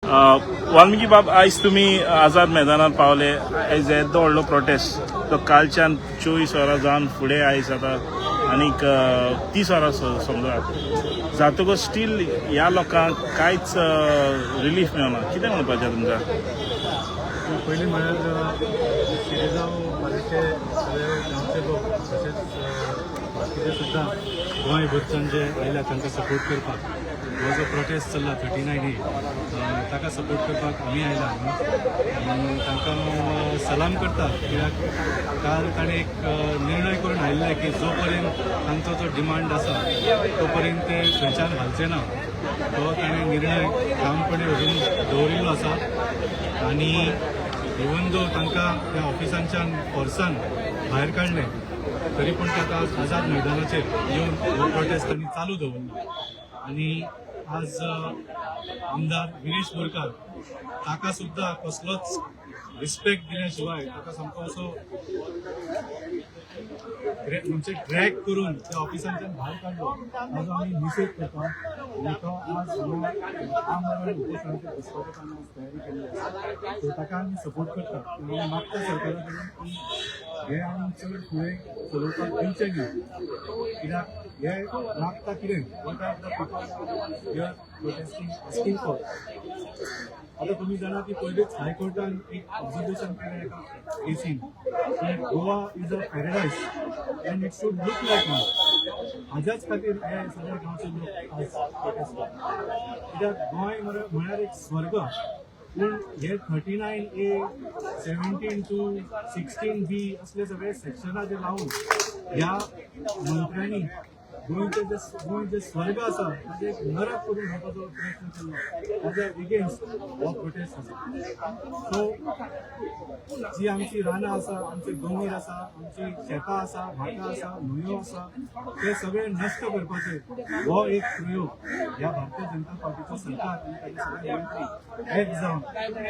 वाल्मिकी बाब, आयज तुमी आझाद मैदानात पावले. आयज येदो व्हडलो प्रोटेस्ट तो कालच्यान 24 वरां जावन फुडें आयज आतां आनीक 30 वरां समजा जातकच स्टील ह्या लोकांक कांयच रिलीफ मेळना. कितें म्हणपाचें तुमकां? पयलीं म्हळ्यार शिरगांव पालिके सगळे गांवचे लोक तशेंच बाकीचे सुद्दां गोंय भरच्यान जे आयल्या तांकां सपोर्ट करपाक हो जो प्रोटेस्ट चल्ला 39 ताका सपोर्ट करपाक आमी आयला आनी तांकां सलाम करता. कित्याक काल ताणें एक निर्णय करून आयिल्ले की जो पर्यंत तांचो जो डिमांड आसा तो पर्यंत ते खंयच्यान घालचे ना. तो ताणें निर्णय ठामपणे अजून दवरिल्लो आसा आनी इवन दो तांकां त्या ऑफिसांच्यान फोर्सान भायर काडले तरी पूण ताका आझाद मैदानाचेर येवन हो प्रोटेस्ट तांणी चालू दवरलो. आनी आज आमदार विरेश बोरकार ताका सुद्दां कसलोच रिस्पेक्ट दिल्या शिवाय ताका सामको असो म्हणजे ड्रॅग करून त्या ऑफिसांच्यान भायर काडलो ताजो आमी निशेध करता. आनी तो आज आमदार उपोशणाचेर बसपाचें आमी आज तयारी केल्ली आसा. सो ताका आमी सपोर्ट करता आनी मागता सरकारा कडेन की हे आमी चड फुडें चलोवपाक दिवचें न्ही. कित्याक हे मागता कितें what are the people we are protesting asking for. आता तुम्ही जाणा की पयलींच हायकोर्टान एक ऑब्झर्वेशन केलें एका केसीन की Goa is a paradise and it should look like one. हाज्याच खातीर हे सगळे गांवचे लोक आज प्रोटेस्ट करतात. कित्याक गोंय म्हळ्यार एक स्वर्ग. पूण हे 39A 17 to 16B असले सगळे सेक्शनां जे लावून ह्या मंत्र्यांनी गोंय जे स्वर्ग आसा ताजे एक नरक करून घेवपाचो प्रयत्न केल्लो. ताजे एगेन्स्ट हो प्रोटेस्ट आसा. सो जी आमची रानां आसा, आमचे दोंगर आसा, आमची शेतां आसा, भाटां आसा, न्हंयो आसा, ते सगळे नश्ट करपाचे हो एक प्रयोग ह्या भारतीय जनता पार्टीचो सरकार आनी ताचे सगळे मंत्री एक जावन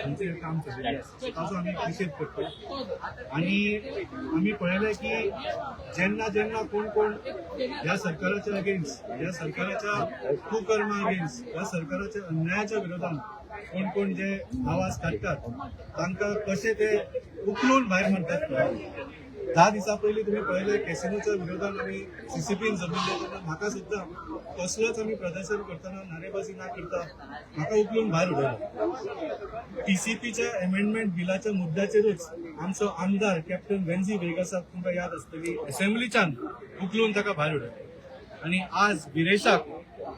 तांचें काम चलिल्लें आसा. ताजो आमी निशेध करता. आनी आमी पळयलें की जेन्ना जेन्ना कोण कोण ह्या सरकाराच्या अगेन्स्ट, ह्या सरकाराच्या कुकर्मा अगेन्स्ट, ह्या सरकाराच्या अन्यायाच्या विरोधात कोण कोण जे आवाज काडटात तांकां कशे ते उखलून भायर मारतात. 10 दिसां पयलीं तुमी पळयलें कॅसिनोच्या विरोधात आमी CCPन जमिल्ले तेन्ना म्हाका सुद्दां कसलोच आमी प्रदर्शन करतना नारेबाजी ना करता म्हाका उखलून भायर उडयलो. TCPच्या अमेंडमेंट बिलाच्या मुद्द्याचेरूच आमचो आमदार कॅप्टन वेन्झी वेगासाक तुमकां याद आसतली असेंब्लीच्यान उखलून ताका भायर उडयलो. आनी आज विरेशाक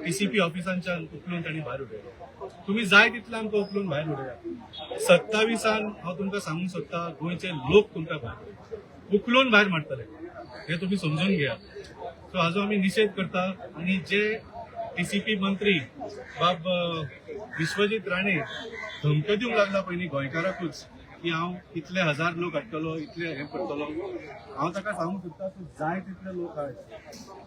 TCP ऑफिसांच्यान उखलून तांणी भायर उडयलो. तुम्ही जाय तितले आमकां उखलून भायर उडया. 27 हांव तुमकां सांगूंक सोदता गोंयचे लोक तुमकां भायर उखलून भायर मारतले हे तुम्ही समजून घ्या. सो हाजो आमी निशेध करता. आनी जे TCP मंत्री बाब विश्वजीत राणे धमक्यो दिवंक लागला पयलीं गोंयकाराकूच की हांव इतले हजार लोक हाडटलो, इतले हे करतलो. हांव ताका सांगूंक सोदता तूं जाय तितले लोक हाड.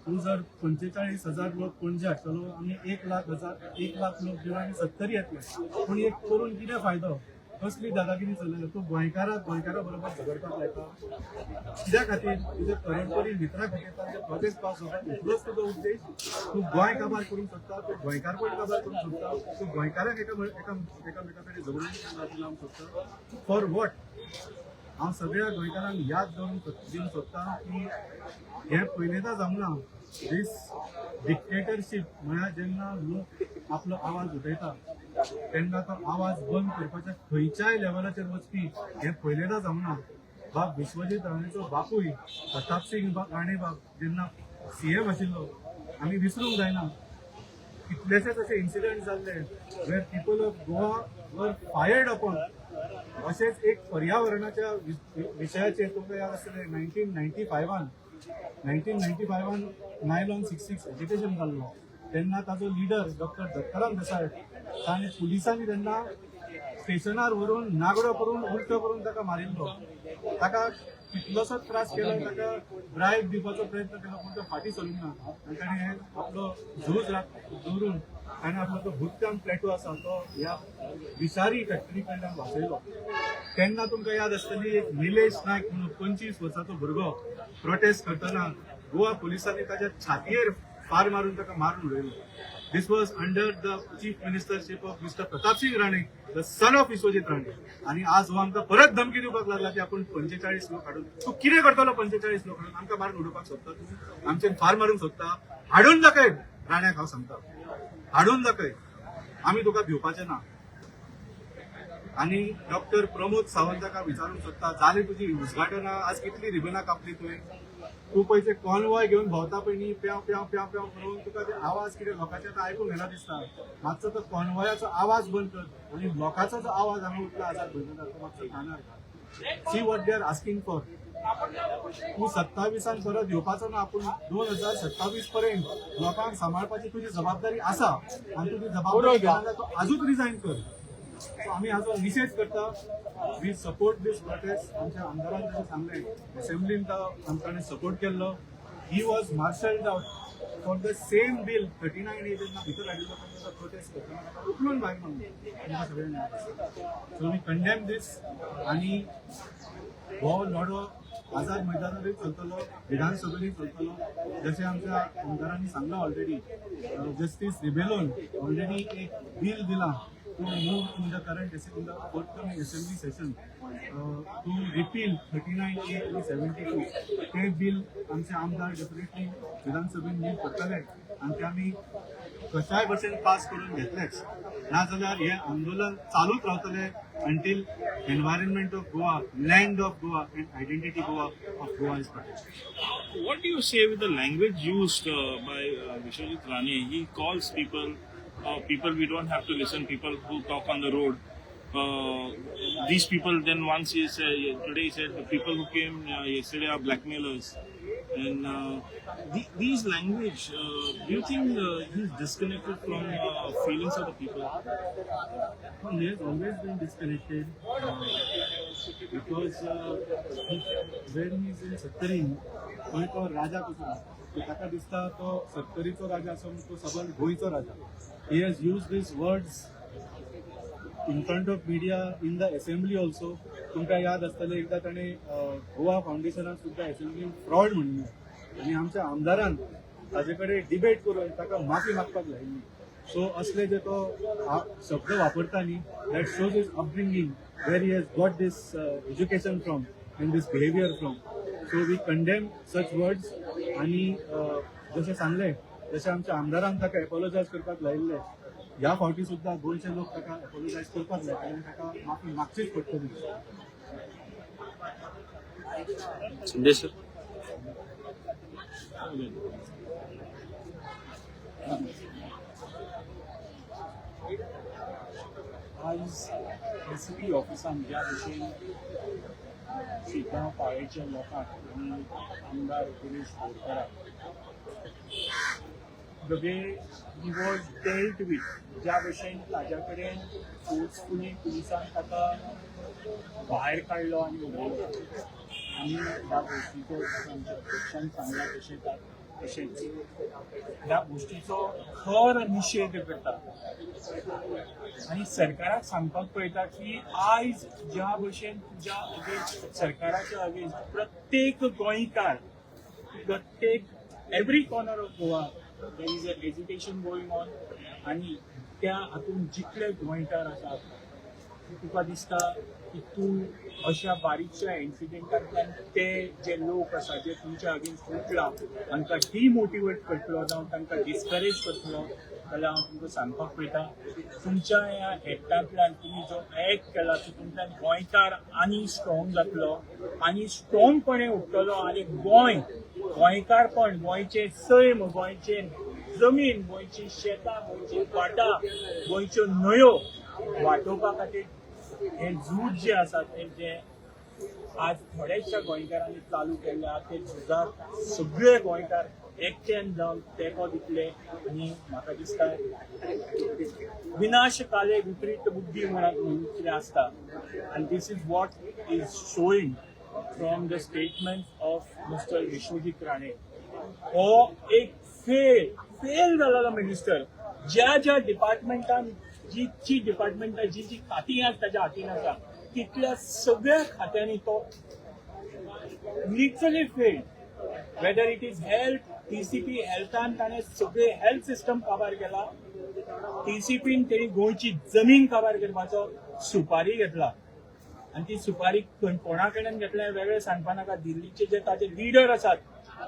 तूं जर 45,000 लोक पणजे हाडटलो आनी 1 लाख लोक दिवन आनी 70 येतले. पूण एक करून कितें फायदो? कसली दादागिरी चलयता? तूं गोंयकारा बरोबर झगडपाक लायता. कित्या खातीर? तुजे परंपरी मित्रा खातीर तांचे प्रोटेस्ट पास जावपाक इतलोच तुजो उद्देश? तूं गोंय काबार करूंक सोदता, तूं गोंयकारपण काबार करूंक सोदता, तूं गोंयकाराक एकामेका कडेन झगडून लावंक सोदता. For what? हांव सगळ्या गोंयकारांक याद दिवंक सोदता की हे पयलेंदा जावंक ना. दीस डिक्टेटरशीप म्हळ्यार जेन्ना लोक आपलो आवाज उठयता तेन्ना तो आवाज बंद करपाच्या खंयच्याय लेवलाचेर वचपी हे पयलेंदा जावंक ना. बाब विश्वजीत राणेचो बापूय प्रताप सिंग राणे बाब जेन्ना CM आशिल्लो आमी विसरूंक जायना. कितलेशेच अशे इन्सिडेंट जाल्ले वेर पीपल ऑफ गोवा वर फायर्ड अपॉन. अशेंच एक पर्यावरणाच्या विशयाचेर तुमकां याद आसतलें 1995 नायलॉन 66 एजिटेशन जाल्लो तेन्ना ताजो लिडर डॉक्टर दत्ताराम देसाय ताणें पुलिसांनी तेन्ना स्टेशनार व्हरून नागडो करून उलटो करून ताका मारिल्लो. ताका कितलोसोच त्रास केलो, ताका ब्रायब दिवपाचो प्रयत्न केलो पूण तो फाटीं सरूंक ना. आनी ताणें आपलो झूज दवरून ताणें आपलो तो भुतकाम प्लॅटो आसा तो ह्या विशारी फॅक्टरी कडल्यान वाचयलो. तेन्ना तुमकां याद आसतली एक निलेश नायक म्हणून 25 वर्साचो भुरगो प्रोटेस्ट करतना गोवा पुलिसांनी ताच्या छातयेर फार मारून ताका मारून उडयलो. This was under the chief ministership of mister Pratap Singh Rane, the son of Vishwajit Rane. आणि आज हो आमकां परत धमकी दिवपाक लागला की आपण 45 लोक हाडून, तू कितें करतलो 45 लोक हाडून, आमकां मारून उडोवपाक सोदता, तूं आमचें फार मारूंक सोदता, हाडून दाखय. राण्याक हांव सांगता, हाडून दाखय, आमी तुका भिवपाचे ना. आणि डॉक्टर प्रमोद सावंताका विचारूंक सोदता, जाली तुजी उजगाटना, आज कितली रिबनां कापली तुवें, तूं पयचे कॉन्वॉय घेवन भोंवता पळय न्ही, प्याव प्याव प्याव प्याव म्हणून, तुका ते आवाज कितें लोकांचे आतां आयकूंक येना दिसता. मातसो तो कॉन्वॉयाचो आवाज बंद कर आनी लोकांचो जो आवाज हांगा उठला आजार भयणारा तो मातसो कानार घाल. See what they are asking for. तूं 27 परत येवपाचो ना, पूण 2027 पर्यंत लोकांक सांबाळपाची तुजी जबाबदारी आसा आनी तुजी जबाबदारी घेना जाल्यार तूं आजूच रिजायन कर. सो आमी हाजो निशेध करता. We support this protest. आमच्या आमदारान जशें सांगलें, असेंब्लीन तो आमकां सपोर्ट केल्लो. He was marshalled out for the same bill 39A जेन्ना भितर हाडिल्लो तेन्ना प्रोटेस्ट करतना उखलून भायर मारलो सगळ्यांनी. सो वी कंडेम दीस. आनी हो लढो आझाद मैदानारूय चलतलो, विधानसभेनूय चलतलो. जशें आमच्या आमदारांनी सांगला ऑलरेडी, जस्टीस रिबेलोन ऑलरेडी एक बील दिला to move in the current in the forthcoming assembly session to repeal 39A and 72. ते बिल आमचे आमदार डेफिनेटली विधानसभेत नीट करतले आणि ते आम्ही कशाय भशेन पास करून घेतलेच. नाजाल्यार हे आंदोलन चालूच रावतले until environment of Goa, land of Goa and identity of Goa is protected. What do you say with the language used by Vishwajit Rane? He calls people we don't have to listen, people who talk on the road. These people, then once he said, today he said the people who came yesterday are blackmailers. And these language, do you think he's disconnected from feelings of the people? Well, he has always been disconnected because when he's in Sattarin, थंय तो राजा कसो ताका दिसता तो सत्तरीचो राजा आसून तो सबंद गोंयचो राजा. He has used these words in front of media in the assembly also. तुमकां याद आसतलें एकदां ताणें गोवा फाउंडेशनाक सुद्दां असेंब्लीन फ्रॉड म्हणलें आनी आमच्या आमदारान ताजे कडेन डिबेट करून ताका माफी मागपाक लायिल्ली. सो असले जे तो शब्द वापरता न्ही, that shows his upbringing, where he has got this education from and this behaviour from. So we condemn such words. आणि जशें सांगलें जशें आमच्या आमदारान ताका एपॉलोजायज करपाक लायिल्लें, ह्या फावटी सुद्दां गोंयचे लोक ताका एपॉलोजायज करपाक लायता आनी ताका माफी मागचीच पडटली. संदेश सर. आज एसीपी ऑफिसान ज्या भशेन शिगांव पाळयेच्या लोकांक आनी आमदार गिरीश बोरकाराक the way he was dealt with, ज्या भशेन ताज्या कडेन फोर्सफुली पुलिसान ताका भायर काडलो आनी उडयलो आनी ह्या गोश्टीचो आमच्या अध्यक्षान सांगला तशेंच ह्या गोश्टीचो खर निशेध करता. आनी सरकाराक सांगपाक पळयता की आयज ज्या भशेन तुज्या अगेन्स्ट सरकाराच्या अगेन्स्ट प्रत्येक गोंयकार, प्रत्येक every corner of Goa there is a education going on. आनी त्या हातून जितले गोंयकार आसात तुका दिसता की तूं अशा बारीकशा इन्सिडेंटांतल्यान ते जे लोक आसा जे तुमच्या अगेन्स्ट उठला तांकां डिमोटिवेट करतलो जावं तांकां डिस्करेज करतलो जाल्यार हांव तुमकां सांगपाक पळयता, तुमच्या ह्या एक्टांतल्यान तुमी जो एक्ट केला तितूंतल्यान गोंयकार आनी स्ट्रॉंग जातलो आनी स्ट्रॉंगपणे उठतलो. आनी गोंयकारपण, गोंयचे सैम, गोंयचे जमीन, गोंयची शेतां, गोंयची भाटां, गोंयच्यो न्हंयो वाटोवपा खातीर हे झूज जे आसा ते जे आज थोड्याशा गोंयकारांनी चालू केल्या ते झुजाक सगळे गोंयकार एकट्यान जावन तेंको दितले. आनी म्हाका दिसता विनाश काले विपरीत बुद्धी म्हणून कितें आसता, आनी this is what is showing from the statement of mister Vishwajit Rane. हो एक फेल जालेलो मिनिस्टर. ज्या डिपार्टमेंटान जी डिपार्टमेंटां जी खातीं आज ताच्या हातीन आसा तितल्या सगळ्या खात्यांनी तो literally failed. Whether it is health, TCP हेल्थान ताणें सगळे हेल्थ सिस्टम काबार केला. TCPन तेणी गोंयची जमीन काबार करपाचो सुपारी घेतला आणि ती सुपारी कोणा कडल्यान घेतल्या वेगळें सांगपा नाका. दिल्लीचे जे ताजे लिडर आसात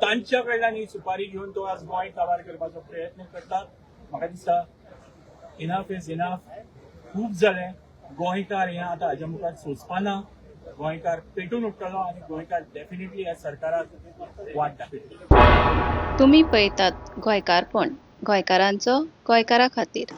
तांच्या कडल्यान ही सुपारी घेवन तो आज गोंय काबार करपाचो प्रयत्न करता. म्हाका दिसता इनफ इज इनफ. खूब जालें. गोंयकार हें आतां हाज्या मुखार सोंसपा ना. गोंयकार पेटून उठतलो आणि गोंयकार डेफिनेटली ह्या सरकाराक वाट दाखयतलो. तुम्ही पळयतात गोंयकारपण, गोंयकारांचो गोंयकारा खातीर.